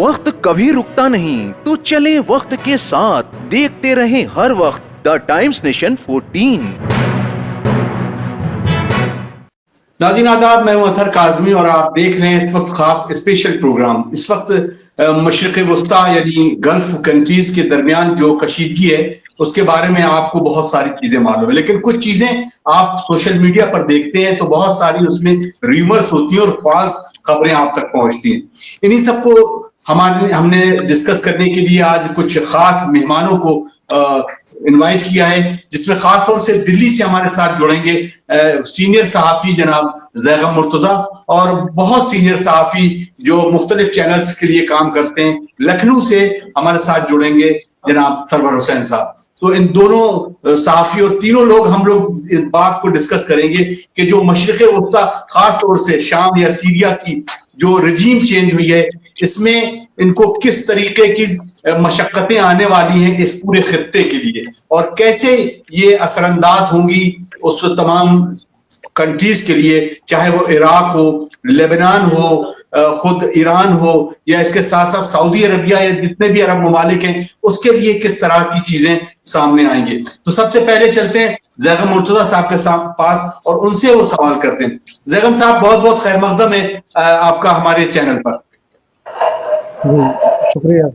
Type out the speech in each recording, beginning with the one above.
वक्त कभी रुकता नहीं, तो चले वक्त के साथ, देखते रहे हर वक्त द टाइम्स नेशन 14। नाज़रीन आदाब, मैं हूं अतहर काज़मी और आप देख रहे हैं इस वक्त खास स्पेशल प्रोग्राम। इस वक्त मशरिक़ वस्ता यानी गल्फ कंट्रीज के दरमियान जो कशीदगी है उसके बारे में आपको बहुत सारी चीजें मालूम है, लेकिन कुछ चीजें आप सोशल मीडिया पर देखते हैं तो बहुत सारी उसमें र्यूमर्स होती हैं और फाल्स खबरें आप तक पहुंचती हैं। इन्हीं सबको हमने डिस्कस करने के लिए आज कुछ खास मेहमानों को इनवाइट किया है, जिसमें खास तौर से दिल्ली से हमारे साथ जुड़ेंगे सीनियर सहाफी जनाब ज़ैगम मुर्तजा और बहुत सीनियर सहाफी जो मुख्तलिफ चैनल्स के लिए काम करते हैं। लखनऊ से हमारे साथ जुड़ेंगे जनाब सरवर हुसैन साहब। तो इन दोनों सहाफी और तीनों लोग हम लोग इस बात को डिस्कस करेंगे कि जो मशरिक़ वस्ता खास तौर से शाम या सीरिया की जो रजीम चेंज हुई है, इसमें इनको किस तरीके की मशक्कतें आने वाली हैं इस पूरे खित्ते के लिए और कैसे ये असरअंदाज होंगी उस तमाम कंट्रीज के लिए, चाहे वो इराक हो, लेबनान हो, खुद ईरान हो या इसके साथ साथ सऊदी अरबिया या जितने भी अरब ममालिक हैं, उसके लिए किस तरह की चीजें सामने आएंगे। तो सबसे पहले चलते हैं ज़ैगम मुर्तजा साहब के पास और उनसे वो सवाल करते हैं। ज़ैगम साहब, बहुत बहुत खैर मकदम है आपका हमारे चैनल पर। शुक्रिया।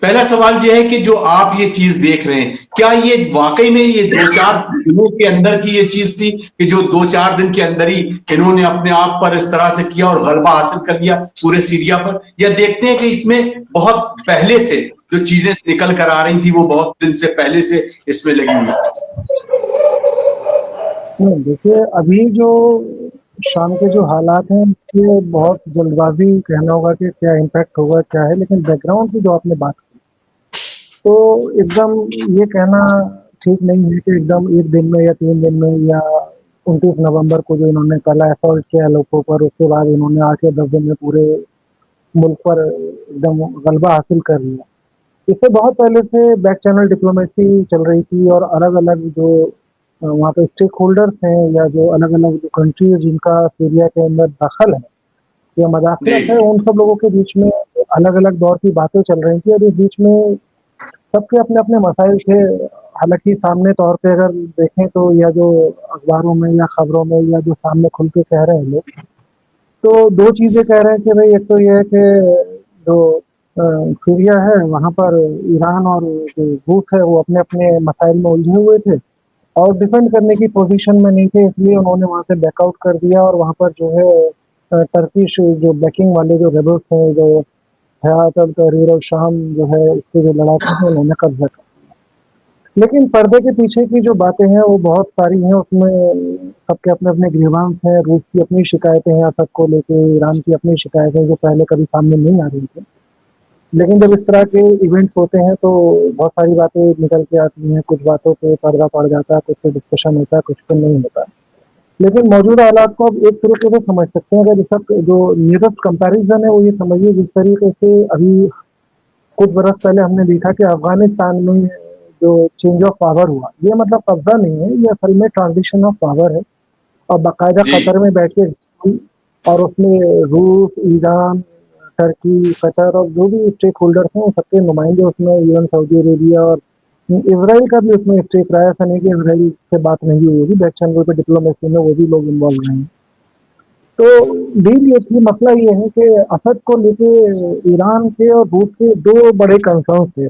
पहला सवाल यह है कि जो आप ये चीज देख रहे हैं, क्या ये वाकई में ये 2-4 दिनों के अंदर की ये चीज थी कि जो 2-4 दिन के अंदर ही इन्होंने अपने आप पर इस तरह से किया और गलबा हासिल कर लिया पूरे सीरिया पर, या देखते हैं कि इसमें बहुत पहले से जो चीजें निकल कर आ रही थी वो बहुत दिन से पहले से इसमें लगी हुई थी? देखिए, अभी जो शाम के जो हालात हैं ये बहुत जल्दबाजी कहना होगा कि क्या इम्पैक्ट होगा क्या है, लेकिन बैकग्राउंड की जो आपने बात की तो एकदम ये कहना ठीक नहीं है कि एकदम एक दिन में या 3 दिन में या 29 नवंबर को जो इन्होंने पहला असॉल्ट किया लोगों पर, उसके बाद इन्होंने 8 या 10 दिन में पूरे मुल्क पर एकदम गलबा हासिल कर लिया। इससे बहुत पहले से बैक चैनल डिप्लोमेसी चल रही थी और अलग अलग जो वहाँ पे स्टेक होल्डर्स हैं या जो अलग अलग जो कंट्रीज जिनका सीरिया के अंदर दखल है या मदाखलत है, उन सब लोगों के बीच में अलग अलग दौर की बातें चल रही थी और इस बीच में सबके अपने अपने मसाइल थे। हालांकि सामने तौर पे अगर देखें तो या जो अखबारों में या खबरों में या जो सामने खुल के कह रहे हैं लोग, तो 2 चीज़ें कह रहे हैं कि भाई एक तो ये है कि जो सीरिया है वहाँ पर ईरान और जो रूस है वो अपने अपने मसाइल में उलझे हुए थे और डिफेंड करने की पोजीशन में नहीं थे, इसलिए उन्होंने वहाँ से बैकआउट कर दिया और वहाँ पर जो है टर्किश जो बैकिंग वाले जो रेबल्स हैं, जो हयात अल तहरीर अल शाम जो है, इसके जो लड़ाके हैं उन्होंने कब्जा कर लिया। लेकिन पर्दे के पीछे की जो बातें हैं वो बहुत सारी हैं, उसमें सबके अपने अपने ग्रीवांस हैं। रूस की अपनी शिकायतें हैं असद को लेके, ईरान की अपनी शिकायतें जो पहले कभी सामने नहीं आ रही थी, लेकिन जब इस तरह के इवेंट्स होते हैं तो बहुत सारी बातें निकल के आती हैं। कुछ बातों पे पर्दा पड़ जाता है, कुछ पे डिस्कशन होता है, कुछ पे नहीं होता। लेकिन मौजूदा हालात को अब एक तरीके से समझ सकते हैं। अगर इसका जो नियरेस्ट कंपैरिजन है वो ये समझिए, जिस तरीके से अभी कुछ बरस पहले हमने देखा कि अफगानिस्तान में जो चेंज ऑफ पावर हुआ, ये मतलब कब्जा नहीं है, ये असल में ट्रांजिशन ऑफ पावर है और बाकायदा कतर में बैठ के और उसमें रूस, ईरान, टर्की, कतर और जो भी स्टेक होल्डर्स हैं सबके नुमाइंदे उसमें, इवन सऊदी अरेबिया और इजराइल का भी उसमें स्टेक रहा है। ऐसा नहीं कि इजराइल से बात नहीं हुई होगी, बैक चैनल पे डिप्लोमेसी में वो भी लोग इन्वॉल्व रहे हैं। तो डील ये थी, मसला ये है कि असद को लेके ईरान के और रूस के 2 बड़े कंसर्न थे।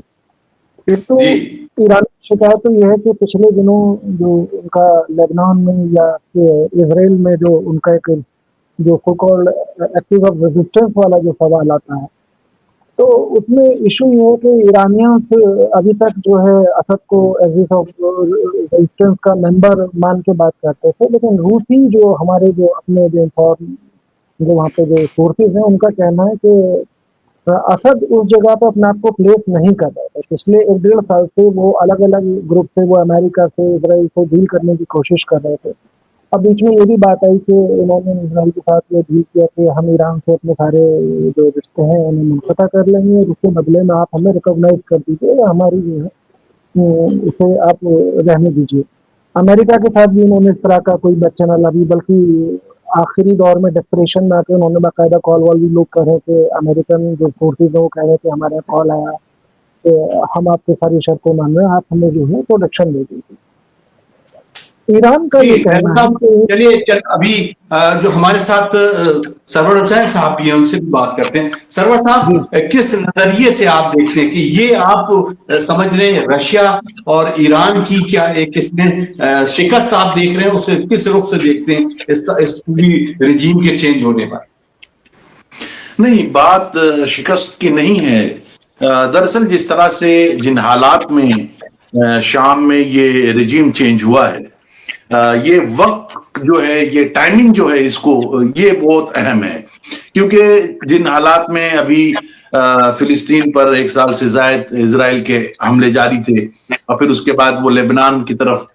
एक तो ईरान की शिकायत तो ये है कि पिछले दिनों जो उनका लेबनान में या इजराइल में जो उनका एक जो so called act of resistance वाला जो सवाल आता है, तो उसमें इशू ये है कि ईरानियंस अभी तक जो है असद को एक्ट ऑफ रेजिस्टेंस का मेंबर मान के बात करते थे, लेकिन रूसी जो हमारे जो अपने जो वहाँ पे जो सोर्सेज हैं उनका कहना है कि असद उस जगह पर अपने आप को प्लेस नहीं कर रहे थे। पिछले 1-1.5 साल से वो अलग अलग ग्रुप से, वो अमेरिका से, इजराइल से डील करने की कोशिश कर रहे थे। अब बीच में ये भी बात आई कि इन्होंने इजराइल के साथ ये डील किया कि हम ईरान से अपने सारे जो रिश्ते हैं उन्हें मुनक़ता कर लेंगे और उसके बदले में आप हमें रिकॉग्नाइज कर दीजिए, हमारी जो है उसे आप रहने दीजिए। अमेरिका के साथ भी इन्होंने इस तरह का कोई बैक चैनल अभी, बल्कि आखिरी दौर में डेस्परेशन में आके उन्होंने बाकायदा कॉल वॉल भी लोग कर रहे थे, अमेरिकन जो फोर्सेज है वो कह रहे थे हमारे यहाँ कॉल आया कि हम आपकी सारी शर्तें मान रहे हैं, आप हमें जो है प्रोटेक्शन दे दीजिए। ईरान का ये जी, कहना है कि चलिए अभी जो हमारे साथ सरवर हुसैन साहब भी हैं, उनसे भी बात करते हैं। सरवर साहब, किस नजरिए से आप देखते हैं कि ये आप समझ रहे हैं रशिया और ईरान की क्या एक इसमें शिकस्त आप देख रहे हैं, उसे किस रुख से देखते हैं इस पूरी रिजीम के चेंज होने पर? नहीं, बात शिकस्त की नहीं है। दरअसल जिस तरह से जिन हालात में शाम में ये रिजीम चेंज हुआ है, ये वक्त जो है, ये टाइमिंग जो है, इसको ये बहुत अहम है, क्योंकि जिन हालात में अभी फिलिस्तीन पर 1 साल से ज्यादा इजराइल के हमले जारी थे, और फिर उसके बाद वो लेबनान की तरफ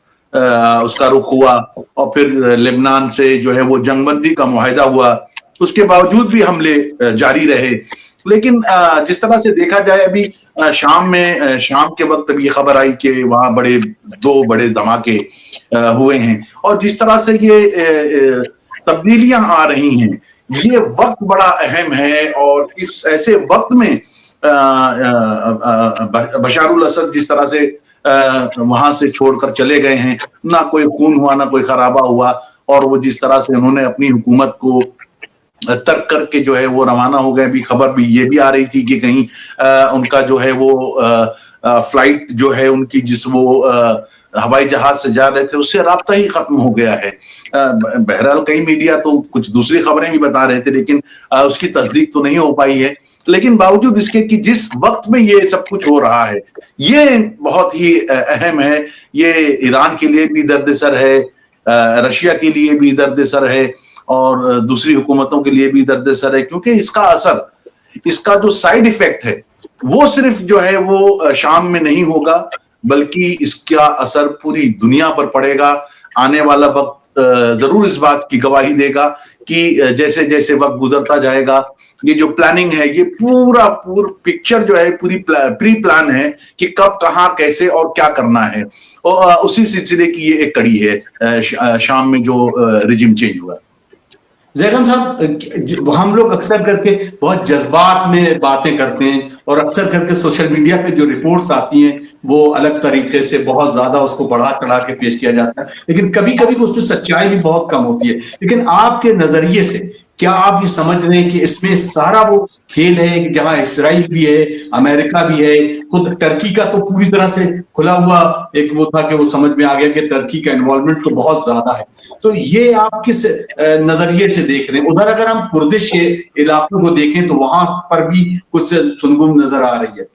उसका रुख हुआ, और फिर लेबनान से जो है वो जंगबंदी का मुआहिदा हुआ, उसके बावजूद भी हमले जारी रहे। लेकिन जिस तरह से देखा जाए, अभी शाम के वक्त अभी खबर आई कि वहां 2 बड़े धमाके हुए हैं, और जिस तरह से ये तब्दीलियां आ रही हैं, ये वक्त बड़ा अहम है। और इस ऐसे वक्त में बशारुल असद जिस तरह से वहां से छोड़कर चले गए हैं, ना कोई खून हुआ, ना कोई खराबा हुआ, और वो जिस तरह से उन्होंने अपनी हुकूमत को तर्क करके जो है वो रवाना हो गए। अभी खबर भी ये भी आ रही थी कि कहीं उनका जो है वो फ्लाइट जो है उनकी, जिस वो हवाई जहाज से जा रहे थे, उससे राब्ता ही खत्म हो गया है। बहरहाल कई मीडिया तो कुछ दूसरी खबरें भी बता रहे थे, लेकिन उसकी तस्दीक तो नहीं हो पाई है। लेकिन बावजूद इसके कि जिस वक्त में ये सब कुछ हो रहा है, ये बहुत ही अहम है। ये ईरान के लिए भी दर्द-ए-सर है, रशिया के लिए भी दर्द-ए-सर है, और दूसरी हुकूमतों के लिए भी दर्द-ए-सर है, क्योंकि इसका असर, इसका जो साइड इफेक्ट है, वो सिर्फ जो है वो शाम में नहीं होगा, बल्कि इसका असर पूरी दुनिया पर पड़ेगा। आने वाला वक्त जरूर इस बात की गवाही देगा कि जैसे जैसे वक्त गुजरता जाएगा, ये जो प्लानिंग है, ये पूरा पिक्चर जो है, पूरी प्री प्लान है कि कब, कहां, कैसे और क्या करना है। और उसी सिलसिले की ये एक कड़ी है शाम में जो रिजिम चेंज हुआ। जैकब साहब, हम लोग अक्सर करके बहुत जज्बात में बातें करते हैं, और अक्सर करके सोशल मीडिया पे जो रिपोर्ट्स आती हैं वो अलग तरीके से बहुत ज्यादा उसको बढ़ा चढ़ा के पेश किया जाता है, लेकिन कभी कभी उसमें सच्चाई भी बहुत कम होती है। लेकिन आपके नजरिए से क्या आप ये समझ रहे हैं कि इसमें सारा वो खेल है कि जहां इसराइल भी है, अमेरिका भी है, खुद टर्की का तो पूरी तरह से खुला हुआ एक वो था कि वो समझ में आ गया कि टर्की का इन्वॉल्वमेंट तो बहुत ज्यादा है। तो ये आप किस नजरिए से देख रहे हैं? उधर अगर हम कुर्दिश के इलाकों को देखें तो वहां पर भी कुछ सुनगुम नजर आ रही है।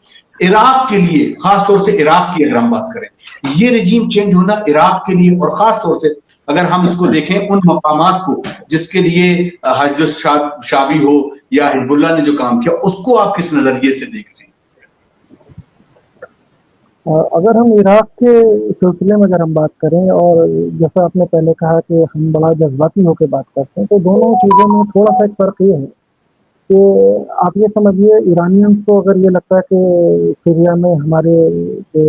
इराक के लिए, खासतौर से इराक की अगर हम बात करें, ये रिजीम चेंज होना इराक के लिए, और खासतौर से अगर हम इसको देखें उन मकामात को जिसके लिए हज शाबी हो या हिजबुल्लाह ने जो काम किया, उसको आप किस नजरिए से देख रहे हैं? अगर हम इराक के सिलसिले में अगर हम बात करें, और जैसा आपने पहले कहा कि हम बड़ा जज्बाती होकर बात करते हैं, तो दोनों चीज़ों में थोड़ा सा एक फर्क ये है कि आप ये समझिए, ईरानियंस को अगर ये लगता है कि सीरिया में हमारे जो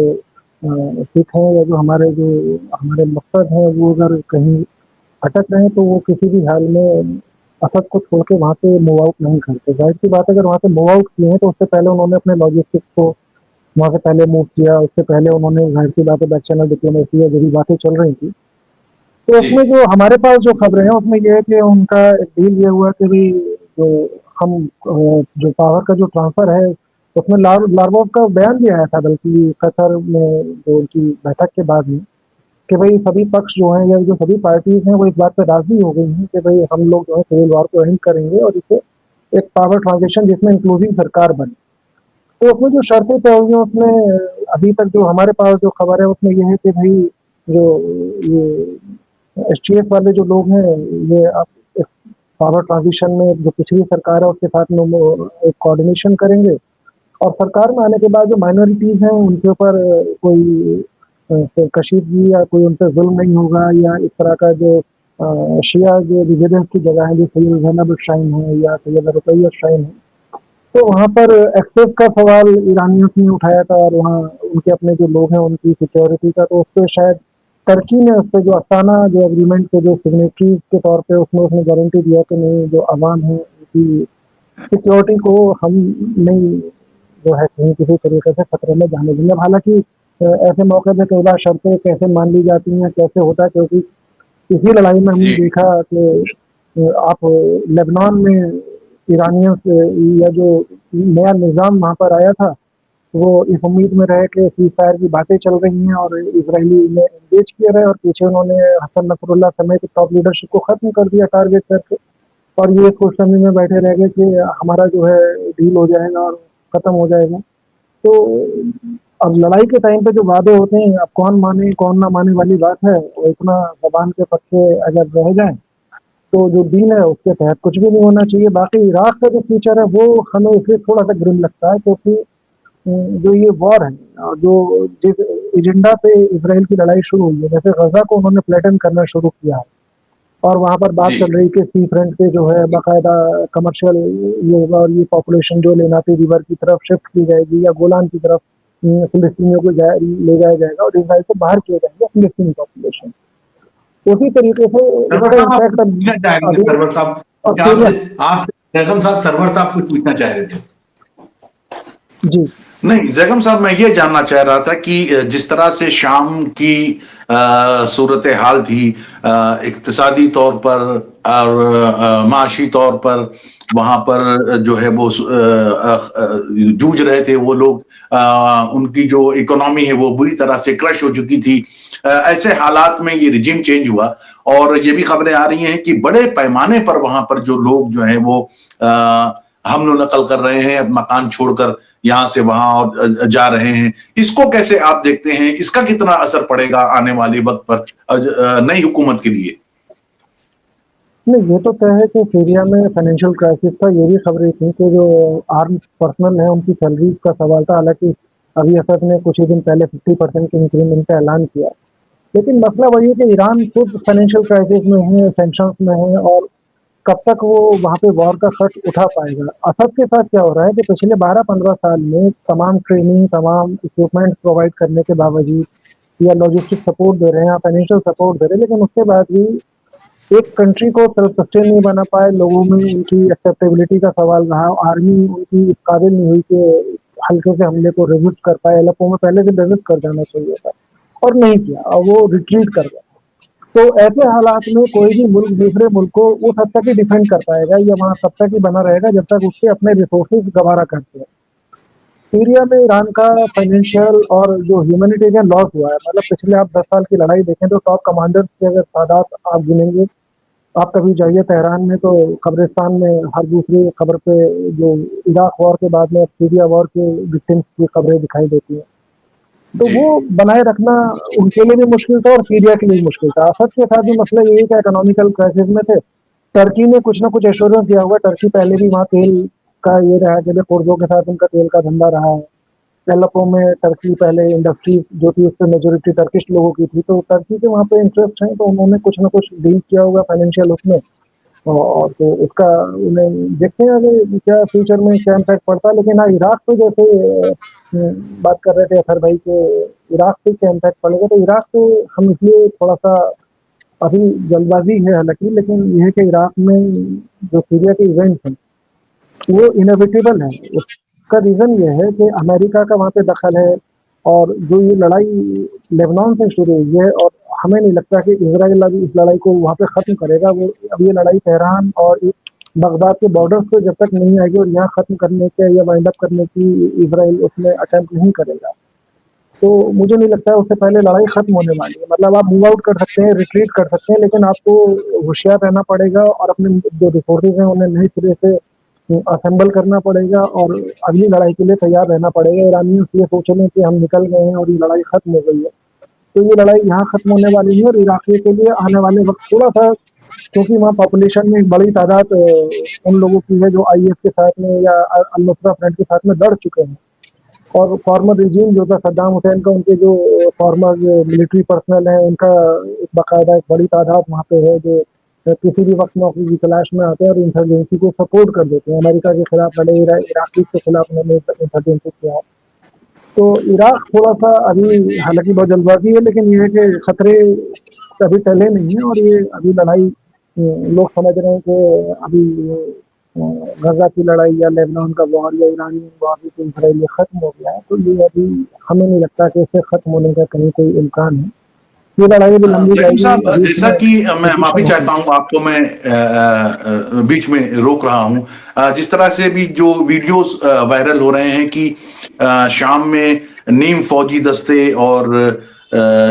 सिख हैं, या जो हमारे मकसद हैं, वो अगर कहीं भटक रहे हैं, तो वो किसी भी हाल में असद को छोड़ के वहाँ से मूव आउट नहीं करते। जाहिर सी बात है, अगर वहाँ से मूव आउट किए हैं तो उससे पहले उन्होंने अपने लॉजिस्टिक्स को वहाँ से पहले मूव किया, उससे पहले उन्होंने जाहिर सी बात है बैक चैनल डिप्लोमेसी या जो भी बातें चल रही थी। तो उसमें जो हमारे पास जो खबरें हैं उसमें ये है कि उनका एक डील ये हुआ कि भाई जो पावर का जो ट्रांसफर है, उसमें लार्वोव का बयान भी आया था, बल्कि कतर में जो उनकी बैठक के बाद में, कि भाई सभी पक्ष जो हैं, या जो सभी पार्टीज हैं, वो इस बात पर राजी हो गई हैं कि भाई हम लोग जो है सिविल वॉर को एंड करेंगे, और इसे एक पावर ट्रांजिशन जिसमें इंक्लूसिव सरकार बने। तो उसमें जो शर्तें तय हुई हैं, उसमें अभी तक जो हमारे पास जो खबर है उसमें यह है कि भाई जो ये STF वाले जो लोग हैं, ये अब पावर ट्रांजिशन में जो पिछली सरकार है उसके साथ में एक कोऑर्डिनेशन करेंगे, और सरकार में आने के बाद जो माइनॉरिटीज़ हैं उनके ऊपर कोई कशीदगी या कोई उन पर जुल्म नहीं होगा, या इस तरह का जो शिया जो रिजिडेंस की जगह है, जो सैयद ज़ैनब श्राइन है या सैयद रुकैया श्राइन है, तो वहाँ पर एक्सेस का सवाल ईरानियों ने उठाया था, और वहाँ उनके अपने जो लोग हैं उनकी सिक्योरिटी का, तो उस पर शायद टर्की ने उस पे जो अस्ताना जो एग्रीमेंट के जो सिग्नेटरीज के तौर पे उसमें उसने गारंटी दिया कि नहीं, जो अवाम है उनकी सिक्योरिटी को हम नहीं जो है कहीं किसी तरीके से खतरे में जाने देंगे। हालांकि ऐसे मौके पे कई बार शर्तें कैसे मान ली जाती हैं, कैसे होता है, क्योंकि इसी लड़ाई में हमने जी देखा कि आप लेबनान में ईरानियों से या जो नया निज़ाम वहाँ पर आया था, वो इस उम्मीद में रहे कि सीज फायर की बातें चल रही हैं और इसराइली ने एंगेज किए रहे, और पीछे उन्होंने हसन नसरुल्लाह समेत टॉप लीडरशिप को खत्म कर दिया टारगेट करके, और ये खुशफहमी में बैठे रह गए कि हमारा जो है डील हो जाएगा और खत्म हो जाएगा। तो अब लड़ाई के टाइम पे जो वादे होते हैं, अब कौन माने कौन ना माने वाली बात है, वो इतना जबान के पक्के अगर रह जाए तो जो डील है उसके तहत कुछ भी नहीं होना चाहिए। बाकी इराक का जो फ्यूचर है वो हमें इसलिए थोड़ा सा ग्रिम लगता है क्योंकि जो ये वॉर है और जो जिस एजेंडा पे इसराइल की लड़ाई शुरू हुई है, जैसे गजा को उन्होंने फ्लैटन करना शुरू किया है और वहाँ पर बात जी चल रही कि सी फ्रंट पे जो है बाकायदा कमर्शियल ये होगा और ये पॉपुलेशन जो लेनाती रिवर की तरफ शिफ्ट की जाएगी या गोलान की तरफ फिलिस्तीनियों को ले जाया जाएगा और इसराइल से बाहर किया जाएगा फिलिस्तीनी पॉपुलेशन। उसी तरीके से सरवर इसका साहब, आप कुछ इम्पैक्ट पूछना चाहेंगे? अभी सरवर साहब, क्या ऑस्ट्रेलिया। आपसे जैगम साहब, सरवर साहब कुछ पूछना चाह रहे थे? जी नहीं, जैगम साहब, मैं ये जानना चाह रहा था कि जिस तरह से शाम की सूरत हाल थी इक्तिसादी तौर पर और माशी तौर पर, वहां पर जो है वो जूझ रहे थे वो लोग, उनकी जो इकोनॉमी है वो बुरी तरह से क्रश हो चुकी थी। ऐसे हालात में ये रिजिम चेंज हुआ और ये भी खबरें आ रही हैं कि बड़े पैमाने पर वहां पर जो लोग जो हैं वो हमलो नकल कर रहे हैं, मकान छोड़कर यहाँ से वहां जा रहे हैं। इसको कैसे आप देखते हैं? इसका कितना असर पड़ेगा आने वाले वक्त पर नई हुकूमत के लिए? नहीं, ये तो तय है कि सीरिया में फाइनेंशियल क्राइसिस था। ये भी खबरें थी कि जो आर्म पर्सनल है उनकी सैलरीज का सवाल था। हालांकि अभी असद ने कुछ ही दिन पहले 50% के इंक्रीमेंट का ऐलान किया, लेकिन मसला वही है कि ईरान खुद फाइनेंशियल क्राइसिस में है, सैंक्शंस में है, और कब तक वो वहाँ पे वॉर का खर्च उठा पाएगा। असद के साथ क्या हो रहा है कि पिछले 12-15 साल में तमाम ट्रेनिंग, तमाम इक्विपमेंट प्रोवाइड करने के बावजूद या लॉजिस्टिक सपोर्ट दे रहे हैं या फाइनेंशियल सपोर्ट दे रहे हैं, लेकिन उसके बाद भी एक कंट्री को सेल्फ सस्टेन नहीं बना पाए। लोगों में उनकी एक्सेप्टेबिलिटी का सवाल रहा, आर्मी उनकी इस काबिल नहीं हुई कि हल्के से हमले को रेजिस्ट कर पाए। एलेप्पो में पहले से रेजिस्ट कर जाना चाहिए था और नहीं किया, और वो रिट्रीट कर गया। तो ऐसे हालात में कोई भी मुल्क दूसरे मुल्क को उस हद तक ही डिफेंड कर पाएगा या वहाँ तब तक ही बना रहेगा जब तक उसके अपने रिसोर्सेज गवारा करते हैं। सीरिया में ईरान का फाइनेंशियल और जो ह्यूमैनिटेरियन लॉस हुआ है, मतलब पिछले आप 10 साल की लड़ाई देखें तो टॉप कमांडर्स के अगर तादाद आप गिनेंगे, आप कभी जाइए तेहरान में तो कब्रिस्तान में हर दूसरी खबर पे जो इराक वॉर के बाद में सीरिया वॉर के विक्टिम्स की खबरें दिखाई देती हैं। तो जी वो बनाए रखना उनके लिए भी मुश्किल था और सीरिया के लिए भी मुश्किल था। असद के साथ भी मसला यही था, इकोनॉमिकल क्राइसिस में थे। टर्की ने कुछ ना कुछ एश्योरेंस दिया हुआ। टर्की पहले भी वहाँ तेल का ये रहा कि कुर्दों के साथ उनका तेल का धंधा रहा है। एलेप्पो में टर्की पहले इंडस्ट्री जो थी उस पर मेजोरिटी टर्किश लोगों की थी, तो टर्की के वहाँ पे इंटरेस्ट है, तो उन्होंने कुछ ना कुछ डील किया होगा फाइनेंशियल उसमें। और तो उसका उन्हें देखते हैं आगे क्या फ्यूचर में क्या इम्पैक्ट पड़ता है। लेकिन हाँ, इराक पे जैसे बात कर रहे थे अथर भाई के, इराक पे क्या इम्पैक्ट पड़ेगा, तो इराक पे हम इसलिए थोड़ा सा अभी जल्दबाजी है हालांकि, लेकिन यह है कि इराक में जो सीरिया के इवेंट्स हैं वो इनएविटेबल है। उसका रीज़न ये है कि अमेरिका का वहाँ पे दखल है, और जो ये लड़ाई लेबनान से शुरू हुई है, और हमें नहीं लगता कि इजराइल अभी इस लड़ाई को वहाँ पे ख़त्म करेगा। वो अब ये लड़ाई तेहरान और बगदाद के बॉर्डर्स पे जब तक नहीं आएगी और यहाँ ख़त्म करने के या वाइंड अप करने की इजराइल उसमें अटेम्प्ट नहीं करेगा, तो मुझे नहीं लगता है उससे पहले लड़ाई खत्म होने वाली है। मतलब आप मूव आउट कर सकते हैं, रिट्रीट कर सकते हैं, लेकिन आपको होशियार रहना पड़ेगा और अपने जो रिसोर्सेज हैं उन्हें नए सिरे से असेंबल करना पड़ेगा और अगली लड़ाई के लिए तैयार रहना पड़ेगा। ईरानी ये सोच लें कि हम निकल गए हैं और ये लड़ाई खत्म हो गई है, तो ये लड़ाई यहाँ खत्म होने वाली है। और इराकी के लिए आने वाले वक्त थोड़ा सा, क्योंकि वहाँ पॉपुलेशन में एक बड़ी तादाद उन लोगों की है जो IS के साथ में या अल-नुसरा फ्रंट के साथ में लड़ चुके हैं, और फॉर्मर रिजीम जो था सद्दाम हुसैन का, उनके जो फॉर्मर मिलिट्री पर्सनल हैं उनका एक बाकायदा एक बड़ी तादाद वहाँ पे है जो किसी भी वक्त नौकरी की तलाश में आते हैं और इंसर्जेंसी को सपोर्ट कर देते हैं। अमेरिका के खिलाफ लड़े, इराकी के खिलाफ उन्होंने इंसर्जेंसी किया। तो इराक थोड़ा सा अभी हालांकि बहुत जल्दबाजी है, लेकिन ये है कि खतरे अभी टले नहीं है और ये अभी लड़ाई लोग समझ रहे हैं कि अभी गजा की लड़ाई या लेबनान का वॉर या ईरानी वॉर तो इसराइल खत्म हो गया है। तो ये अभी हमें नहीं लगता कि इसे खत्म होने का कहीं कोई इम्कान है। ये लड़ाई भी लंबी जैन जाएगी। साहब, अभी जैसा इसमें कि मैं माफी पोजीशन चाहता होगी। हूं, आपको मैं बीच में रोक रहा हूं। जिस तरह से भी जो वीडियोस वायरल हो रहे हैं कि शाम में नीम फौजी दस्ते और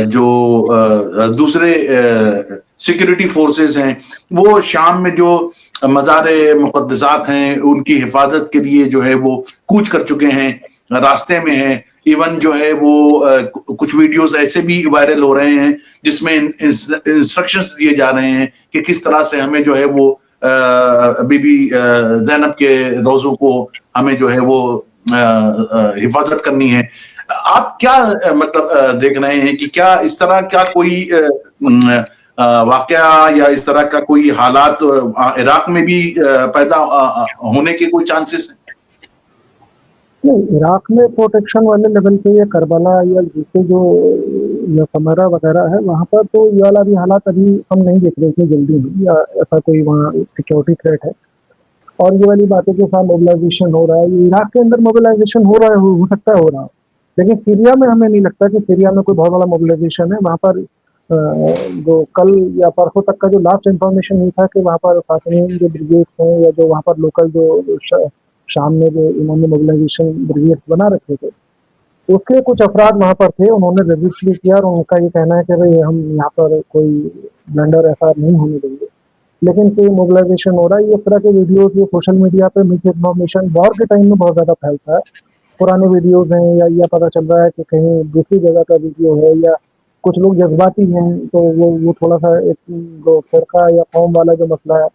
जो दूसरे सिक्योरिटी फोर्सेस हैं, वो शाम में जो मज़ार मुक़द्दसात हैं उनकी हिफाजत के लिए जो है वो कूच कर चुके हैं, रास्ते में हैं। इवन जो है वो कुछ वीडियोस ऐसे भी वायरल हो रहे हैं जिसमें इंस्ट्रक्शंस दिए जा रहे हैं कि किस तरह से हमें जो है वो बीबी ज़ैनब के रोज़ों को हमें जो है वो हिफाजत करनी है। आप क्या मतलब देख रहे हैं कि क्या इस तरह का कोई वाकया या इस तरह का कोई हालात इराक में भी पैदा होने के कोई चांसेस हैं? नहीं, इराक में प्रोटेक्शन वाले लेवल पे या करबला या दूसरे जो या समरा वगैरह है वहाँ पर तो ये वाला भी हालात अभी हम नहीं देख रहे इतनी जल्दी में, या ऐसा कोई वहाँ सिक्योरिटी थ्रेट है। और ये वाली बातें के साथ मोबिलाइजेशन हो रहा है, ये इराक के अंदर मोबिलाइजेशन हो रहा है, हो सकता है हो रहा हो, लेकिन सीरिया में हमें नहीं लगता कि सीरिया में कोई बहुत बड़ा मोबिलाइजेशन है। वहाँ पर जो कल या परसों तक का जो लास्ट इंफॉर्मेशन ये था कि वहाँ पर फातिमीन जो ब्रिगेड हैं या जो वहाँ पर लोकल जो शाम में जो इन्होंने मोबिलाइजेशन ब्रिगेड बना रखे थे, उसके कुछ अफराद वहाँ पर थे, उन्होंने रजिस्ट भी किया और उनका ये कहना है कि भाई हम यहाँ पर कोई ब्लंडर ऐसा नहीं होने देंगे। लेकिन कोई मोबिलाइजेशन हो रहा है, ये इस तरह के वीडियोस ये सोशल मीडिया पे मिस इन्फॉर्मेशन वॉर के टाइम में बहुत ज़्यादा फैलता है। पुराने वीडियोस हैं या पता चल रहा है कि कहीं दूसरी जगह का वीडियो है, या कुछ लोग जज्बाती हैं तो वो थोड़ा सा एक जो फिरका या कौम वाला जो मसला है।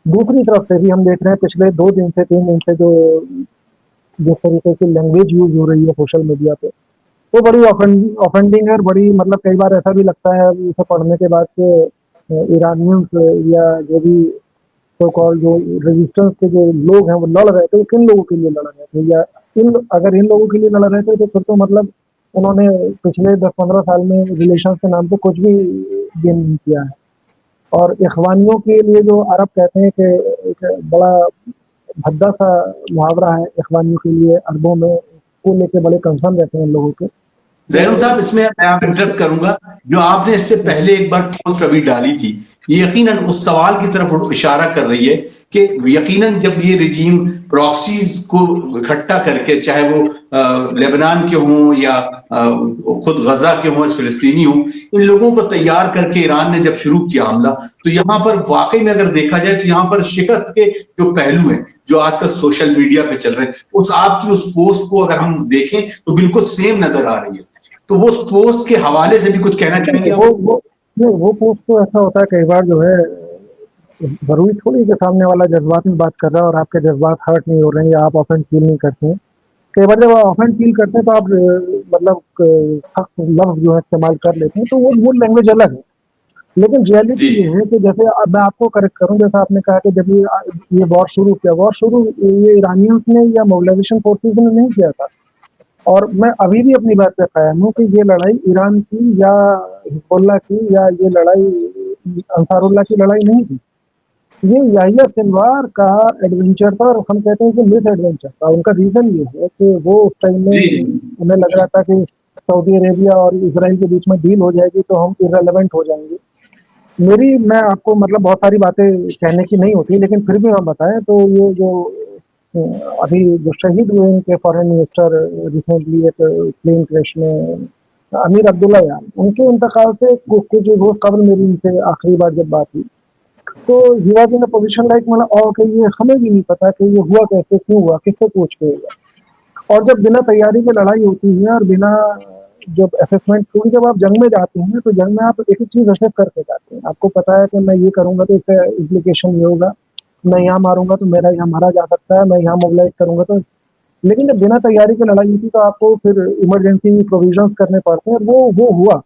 दूसरी तरफ से भी हम देख रहे हैं पिछले 2 दिन से 3 दिन से जो जिस तरीके की लैंग्वेज यूज हो रही है सोशल मीडिया पे, वो बड़ी ऑफेंडिंग है और बड़ी मतलब कई बार ऐसा भी लगता है इसे पढ़ने के बाद कि ईरानियंस या जो भी सो कॉल्ड जो रेजिस्टेंस के जो लोग हैं वो लड़ रहे थे, वो किन लोगों के लिए लड़ रहे थे, या अगर इन लोगों के लिए लड़ रहे थे तो फिर तो मतलब उन्होंने पिछले 10-15 साल में रिलेशन के नाम पे कुछ भी गेन नहीं किया है। और इखवानियों के लिए जो अरब कहते हैं कि एक बड़ा भद्दा सा मुहावरा है इखवानियों के लिए, अरबों में को लेके बड़े कंसर्न रहते हैं लोगों के। जैनब साहब, इसमें मैं आप इंटरप्ट करूंगा। जो आपने इससे पहले एक बार पोस्ट अभी डाली थी, ये यकीनन उस सवाल की तरफ इशारा कर रही है कि यकीनन जब ये रिजीम प्रॉक्सीज को इकट्ठा करके, चाहे वो लेबनान के हों या खुद गजा के हों, फिलिस्तीनी हों, इन लोगों को तैयार करके ईरान ने जब शुरू किया हमला, तो यहाँ पर वाकई में अगर देखा जाए तो यहाँ पर शिकस्त के जो पहलू हैं जो आजकल सोशल मीडिया पे चल रहे हैं, उस आपकी उस पोस्ट को अगर हम देखें तो बिल्कुल सेम नजर आ रही है। तो वो पोस्ट के हवाले से भी कुछ कहना चाहेंगे आप? वो पोस्ट तो ऐसा होता है कई बार जो है, जरूरी थोड़ी कि सामने वाला जज्बात में बात कर रहा है और आपके जज्बात हर्ट नहीं हो रहे हैं या आप ऑफेंड फील नहीं करते हैं। कई बार जब आप ऑफेंड फील करते हैं तो आप मतलब सख्त लफ्ज जो है इस्तेमाल कर लेते हैं, तो वो लैंग्वेज अलग है। लेकिन रियलिटी ये है कि जैसे अब मैं आपको करेक्ट करूं, जैसे आपने कहा कि जब ये वॉर शुरू किया, वॉर शुरू ये ईरानियंस ने या मोबिलाइजेशन फोर्सेज ने नहीं किया था। और मैं अभी भी अपनी बात पे कायम हूँ कि ये लड़ाई ईरान की या हिजबुल्लाह की या ये लड़ाई अंसारुल्लाह की लड़ाई नहीं थी। ये याहिया सिनवार का एडवेंचर था, और हम कहते हैं कि मिस एडवेंचर था। उनका रीजन ये है कि वो उस टाइम में उन्हें लग रहा था कि सऊदी अरेबिया और इजराइल के बीच में डील हो जाएगी तो हम इररेलेवेंट हो जाएंगे। मैं आपको मतलब बहुत सारी बातें कहने की नहीं होती, लेकिन फिर भी हम बताएं तो ये जो अभी जो शहीद हुए इनके फॉरेन मिनिस्टर रिसेंटली एक प्लेन क्रैश में, अमीर अब्दुल्ला यार, उनके इंतकाल से कुछ रोज कबल मेरी इनसे आखिरी बार जब बात हुई तो he was in a position like मतलब और कि ये हमें भी नहीं पता कि ये हुआ कैसे, क्यों हुआ, किससे पूछ के हुआ। और जब बिना तैयारी के लड़ाई होती है और बिना जब असेसमेंट, क्योंकि जब आप जंग में जाते हैं तो जंग में आप एक चीज असेस करके जाते हैं। आपको पता है कि मैं ये करूंगा तो इससे इम्प्लीकेशन ये होगा, मैं यहाँ मारूंगा तो मेरा यहाँ मारा जा सकता है, मैं यहाँ मोबिलाइज करूंगा तो। लेकिन जब बिना तैयारी के लड़ाई होती तो आपको फिर इमरजेंसी प्रोविजंस करने पड़ते हैं, वो हुआ।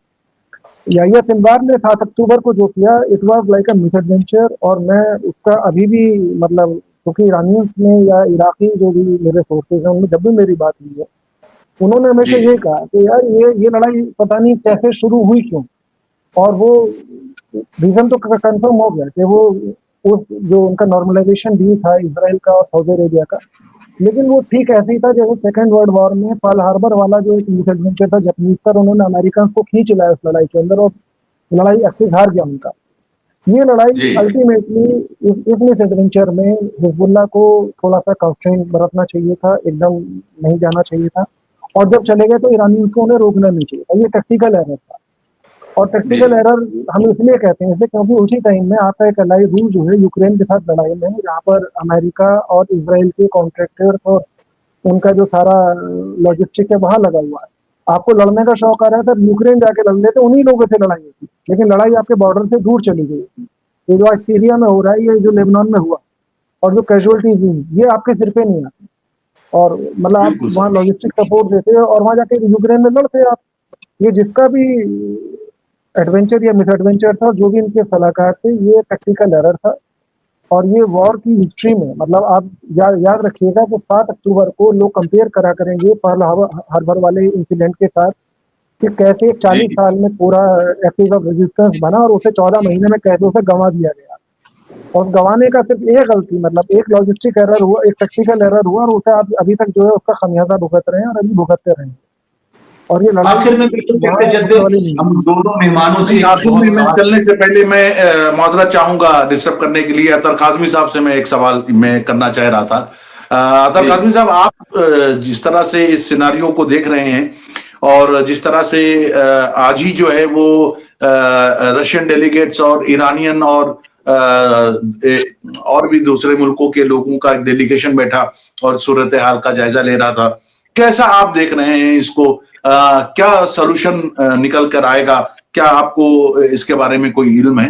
याहिया सिनवार ने 7 अक्टूबर को जो किया, it was like a miss adventure. और मैं उसका अभी भी मतलब, क्योंकि ईरानियंस में या इराकी जो भी मेरे सोर्सेज हैं उनमें जब भी मेरी बात हुई है उन्होंने हमेशा जी। ये कहा कि यार ये लड़ाई पता नहीं कैसे शुरू हुई क्यों, और वो रीजन तो कंफर्म हो गया कि वो जो उनका नॉर्मलाइजेशन डील था इजराइल का और सऊदी अरेबिया का, लेकिन वो ठीक ऐसे ही था जैसे सेकेंड वर्ल्ड वॉर में पर्ल हार्बर वाला जो एक मिसएडवेंचर था जापानीज पर, उन्होंने अमेरिकन को खींच लाया उस लड़ाई के अंदर और लड़ाई एक्सिस हार गया उनका। ये लड़ाई जी। अल्टीमेटली इस मिसएडवेंचर में हिजबुल्लाह को थोड़ा सा कंस्ट्रेंट बरतना चाहिए था, एकदम नहीं जाना चाहिए था, और जब चले गए तो ईरानियों को उन्हें रोकना नहीं चाहिए था। ये टेक्टिकल एरर था, और टेक्निकल जी। एरर हम इसलिए कहते हैं इसे क्योंकि उसी टाइम में आपका एक अलाई रूस जो है यूक्रेन के साथ लड़ाई में, जहाँ पर अमेरिका और इसराइल के कॉन्ट्रैक्टर्स और उनका जो सारा लॉजिस्टिक है वहां लगा हुआ है। आपको लड़ने का शौक आ रहा है तब यूक्रेन जाके लड़ लेते, उन्हीं लोगों से लड़ाई होती, लेकिन लड़ाई आपके बॉर्डर से दूर चली गई। ये जो आज सीरिया में हो रहा है, ये जो लेबनान में हुआ, और जो कैजुअलिटीज हुई, ये आपके सिर पे नहीं आती, और मतलब आप बिल्कुल वहाँ सर। लॉजिस्टिक सपोर्ट देते हो और वहां जाके यूक्रेन में लड़ते आप। ये जिसका भी एडवेंचर या मिस एडवेंचर था, जो भी इनके सलाहकार थे, ये टेक्निकल एरर था। और ये वॉर की हिस्ट्री में मतलब आप याद रखिएगा कि 7 अक्टूबर को लोग कंपेयर करा करेंगे पर्ल हार्बर वाले इंसिडेंट के साथ कि कैसे 40 जी। साल में पूरा एक्टिव ऑफ रेजिस्टेंस बना और उसे 14 महीने में कैसे उसे गंवा दिया गया। और गंवाने का सिर्फ एक गलती, मतलब एक लॉजिस्टिक एरर हुआ, एक टेक्निकल एरर हुआ, और उसे आप अभी तक जो है उसका खमियाजा भुगत रहे हैं और अभी भुगतते रहे हैं। और ये लड़ाई आखिर में बिल्कुल वहाँ चलते रुकने वाली चलते नहीं हम है। दोनों मेहमानों से नहीं, एक आखिर में बहुत मैं सवाल। चलने से पहले मैं माजरत चाहूंगा डिस्टर्ब करने के लिए। अतर काजमी साहब से मैं एक सवाल मैं करना चाह रहा था। अतर जी। काजमी साहब, आप जिस तरह से इस सिनारियो को देख रहे हैं और जिस तरह से आज ही जो है वो रशियन डेलीगेट्स और ईरानियन और भी दूसरे मुल्कों के लोगों का डेलीगेशन बैठा और सूरत हाल का जायजा ले रहा था, कैसा आप देख रहे हैं इसको? क्या सॉल्यूशन निकल कर आएगा? क्या आपको इसके बारे में कोई इल्म है?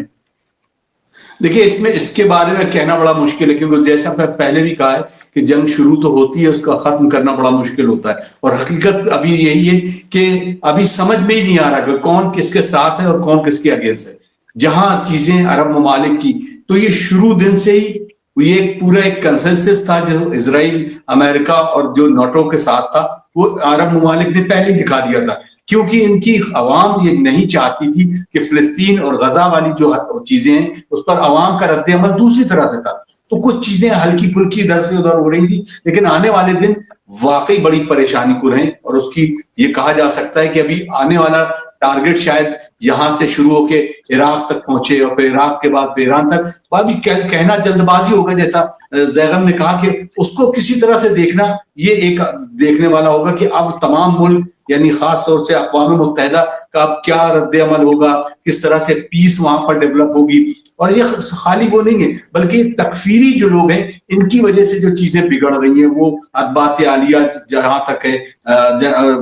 देखिए, इसमें इसके बारे में कहना बड़ा मुश्किल है, क्योंकि जैसा मैं पहले भी कहा है कि जंग शुरू तो होती है, उसका खत्म करना बड़ा मुश्किल होता है। और हकीकत अभी यही है कि अभी समझ में ही नहीं आ रहा कि कौन किसके साथ है और कौन किसके अगेंस्ट है। जहां चीजें अरब ममालिक की, तो ये शुरू दिन से ही ये एक पूरा एक कंसेंसस था जो इजराइल, अमेरिका और जो नाटो के साथ था, वो अरब ममालिक ने पहले ही दिखा दिया था, क्योंकि इनकी अवाम ये नहीं चाहती थी कि फिलिस्तीन और गजा वाली जो चीजें हैं उस पर अवाम का रद्द अमल दूसरी तरह से था। तो कुछ चीजें हल्की फुल्की इधर से उधर हो रही थी, लेकिन आने वाले दिन वाकई बड़ी परेशानी को रहे, और उसकी ये कहा जा सकता है कि अभी आने वाला टारगेट शायद यहां से शुरू होके इराक तक पहुंचे और फिर इराक के बाद फिर ईरान तक। अभी कहना जल्दबाजी होगा, जैसा जैगम ने कहा कि उसको किसी तरह से देखना, ये एक देखने वाला होगा कि अब तमाम मुल्क यानी खास तौर से अक़वाम मुत्तहिदा का अब क्या रद्द अमल होगा, किस तरह से पीस वहां पर डेवलप होगी। और ये खाली वो नहीं है, बल्कि तकफीरी जो लोग हैं इनकी वजह से जो चीजें बिगड़ रही हैं, वो अदबात आलिया जहां तक है,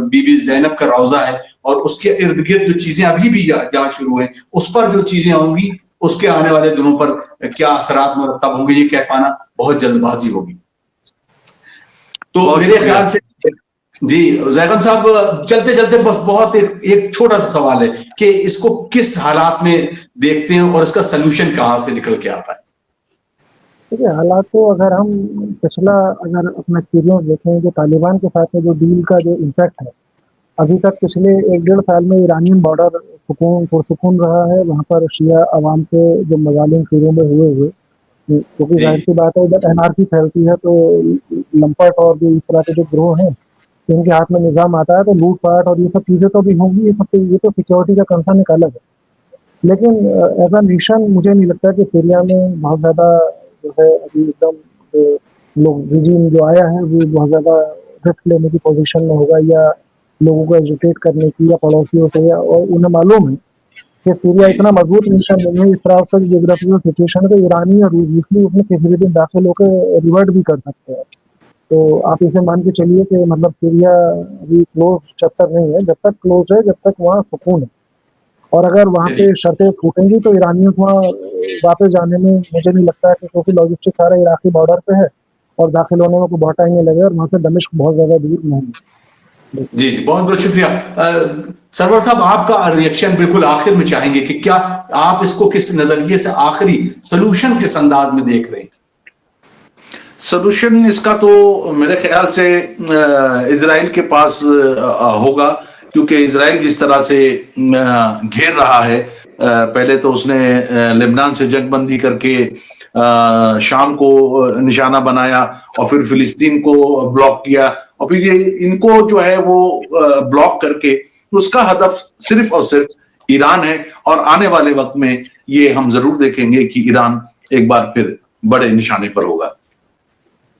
बीबी जैनब का रौजा है, और उसके इर्द गिर्द जो चीजें अभी भी जहां शुरू हैं, उस पर जो चीजें होंगी उसके आने वाले दिनों पर क्या असरात मुरतब होंगे, ये कह पाना बहुत जल्दबाजी होगी। तो मेरे ख्याल से जी जैगम साहब, चलते चलते बस बहुत एक छोटा सा सवाल है कि इसको किस हालात में देखते हैं और इसका सलूशन कहां से निकल के आता है? देखिए, हालात तो अगर हम अगर अपना एक्सपीरियंस देखें, जो तालिबान के साथ में जो डील का जो इम्पैक्ट है, अभी तक पिछले 1-1.5 साल में ईरानियन बॉर्डर पुरसुकून रहा है। वहाँ पर शिया अवाम के जो मजालिम शुरू में हुए, क्योंकि जाहिर सी बात है जब एनआरसी फैलती है तो लंपट और जो इस तरह के जो ग्रोह हैं इनके हाथ में निजाम आता है, तो लूटपाट और ये सब चीज़ें तो भी होंगी। ये तो सिक्योरिटी का कंसर्न एक अलग है। लेकिन एज अ नेशन मुझे नहीं लगता कि सीरिया में बहुत ज़्यादा जो है अभी एकदम लोग रिजीम जो आया है वो बहुत ज़्यादा रिस्क लेने की पोजीशन में होगा, या लोगों को एजुकेट करने की, या पड़ोसियों से, या और उन्हें मालूम है कि सीरिया इतना मजबूत नेशन नहीं है, इस तरह का जियोग्राफिकल सिचुएशन है तो ईरानी और रूसी उसमें किसी भी दिन दाखिल होकर रिवर्ट भी कर सकते हैं। तो आप इसे मान के चलिए कि मतलब सीरिया अभी क्लोज चैप्टर नहीं है, जब तक क्लोज है जब तक वहाँ सुकून है। और अगर वहाँ पे शर्तें फूटेंगी तो ईरानियों को वहाँ वापस जाने में मुझे नहीं लगता है, क्योंकि लॉजिस्टिक सारा इराकी बॉर्डर पे है और दाखिल होने में बहुत टाइम नहीं लगेगा, और वहाँ से दमिश्क बहुत ज्यादा दूर नहीं है। जी बहुत बहुत शुक्रिया। सरवर साहब, आपका रिएक्शन बिल्कुल आखिर में चाहेंगे कि क्या आप इसको किस नजरिए से आखिरी सोल्यूशन किस अंदाज में देख रहे हैं? सोल्यूशन इसका तो मेरे ख्याल से इजराइल के पास होगा, क्योंकि इजराइल जिस तरह से घेर रहा है, पहले तो उसने लेबनान से जंगबंदी करके शाम को निशाना बनाया और फिर फिलिस्तीन को ब्लॉक किया, और फिर ये इनको जो है वो ब्लॉक करके उसका हदफ सिर्फ और सिर्फ ईरान है। और आने वाले वक्त में ये हम जरूर देखेंगे कि ईरान एक बार फिर बड़े निशाने पर होगा।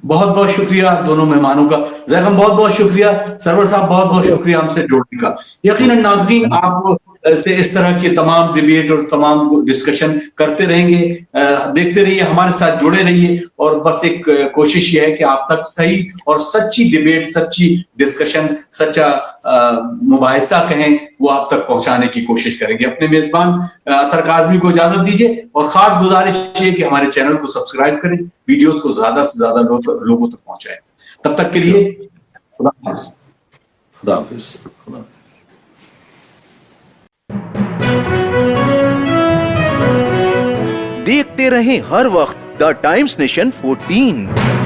बहुत बहुत शुक्रिया दोनों मेहमानों का। जैगम बहुत बहुत शुक्रिया, सरवर साहब बहुत बहुत शुक्रिया हमसे जुड़ने का। यकीनन नाज़रीन आप से इस तरह के तमाम डिबेट और तमाम डिस्कशन करते रहेंगे, देखते रहिए, हमारे साथ जुड़े रहिए, और बस एक कोशिश ये है कि आप तक सही और सच्ची डिबेट, सच्ची डिस्कशन, सच्चा मुबाहिसा कहें, वो आप तक पहुंचाने की कोशिश करेंगे। अपने मेजबान अतहर काज़मी को इजाजत दीजिए, और खास गुजारिश है कि हमारे चैनल को सब्सक्राइब करें, वीडियोस को ज्यादा से ज्यादा लोगों तक पहुंचाएं। तब तक के लिए खुदा हाफिज। खुदा हाफिज। देखते रहें हर वक्त द टाइम्स नेशन 14।